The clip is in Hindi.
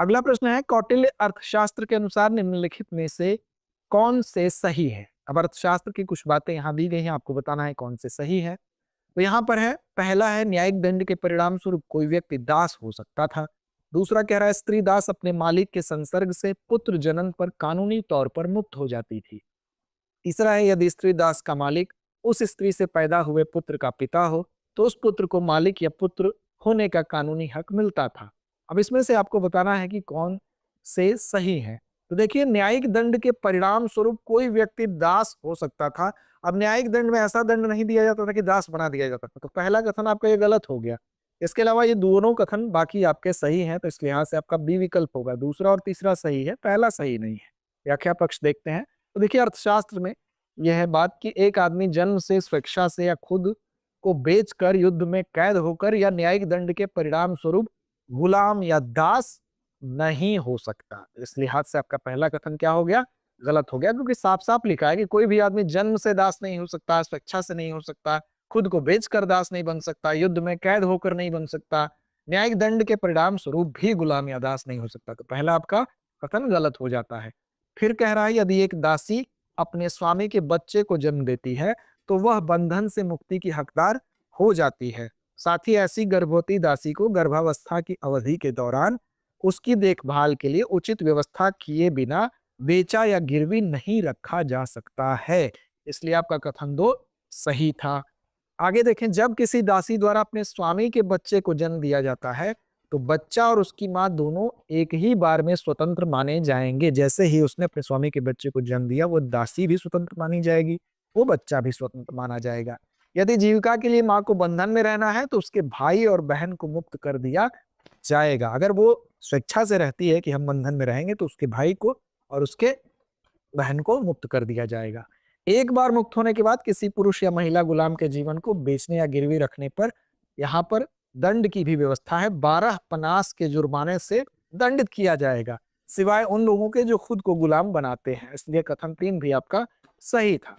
अगला प्रश्न है, कौटिल्य अर्थशास्त्र के अनुसार निम्नलिखित में से कौन से सही है। अब अर्थशास्त्र की कुछ बातें यहाँ दी गई हैं, आपको बताना है कौन से सही है। तो यहाँ पर है, पहला है न्यायिक दंड के परिणाम स्वरूप कोई व्यक्ति दास हो सकता था। दूसरा कह रहा है, स्त्री दास अपने मालिक के संसर्ग से पुत्र जनन पर कानूनी तौर पर मुक्त हो जाती थी। तीसरा है, यदि स्त्री दास का मालिक उस स्त्री से पैदा हुए पुत्र का पिता हो तो उस पुत्र को मालिक या पुत्र होने का कानूनी हक मिलता था। अब इसमें से आपको बताना है कि कौन से सही है। तो देखिए, न्यायिक दंड के परिणाम स्वरूप कोई व्यक्ति दास हो सकता था। अब न्यायिक दंड में ऐसा दंड नहीं दिया जाता था कि दास बना दिया जाता था, तो पहला कथन आपका ये गलत हो गया। इसके अलावा ये दोनों कथन बाकी आपके सही हैं, तो इस लिहाज से आपका बी विकल्प होगा। दूसरा और तीसरा सही है, पहला सही नहीं है। व्याख्या पक्ष देखते हैं। तो देखिए, अर्थशास्त्र में यह है बात कि एक आदमी जन्म से, स्वेच्छा से या खुद को बेचकर, युद्ध में कैद होकर या न्यायिक दंड के परिणाम स्वरूप गुलाम या दास नहीं हो सकता। इस लिहाज से आपका पहला कथन क्या हो गया? गलत हो गया, क्योंकि साफ-साफ लिखा है कि कोई भी आदमी जन्म से दास नहीं हो सकता, स्वेच्छा से नहीं हो सकता, खुद को बेचकर दास नहीं बन सकता, युद्ध में कैद होकर नहीं बन सकता, न्यायिक दंड के परिणाम स्वरूप भी गुलाम या दास नहीं हो सकता। तो पहला आपका कथन गलत हो जाता है। फिर कह रहा है, यदि एक दासी अपने स्वामी के बच्चे को जन्म देती है तो वह बंधन से मुक्ति की हकदार हो जाती है। साथ ही ऐसी गर्भवती दासी को गर्भावस्था की अवधि के दौरान उसकी देखभाल के लिए उचित व्यवस्था किए बिना बेचा या गिरवी नहीं रखा जा सकता है। इसलिए आपका कथन 2 सही था। आगे देखें, जब किसी दासी द्वारा अपने स्वामी के बच्चे को जन्म दिया जाता है तो बच्चा और उसकी मां दोनों एक ही बार में स्वतंत्र माने जाएंगे। जैसे ही उसने अपने स्वामी के बच्चे को जन्म दिया, वो दासी भी स्वतंत्र मानी जाएगी, वो बच्चा भी स्वतंत्र माना जाएगा। यदि जीविका के लिए मां को बंधन में रहना है तो उसके भाई और बहन को मुक्त कर दिया जाएगा। अगर वो स्वेच्छा से रहती है कि हम बंधन में रहेंगे तो उसके भाई को और उसके बहन को मुक्त कर दिया जाएगा। एक बार मुक्त होने के बाद किसी पुरुष या महिला गुलाम के जीवन को बेचने या गिरवी रखने पर यहाँ पर दंड की भी व्यवस्था है। 12 पनास के जुर्माने से दंडित किया जाएगा, सिवाय उन लोगों के जो खुद को गुलाम बनाते हैं। इसलिए कथन 3 भी आपका सही था।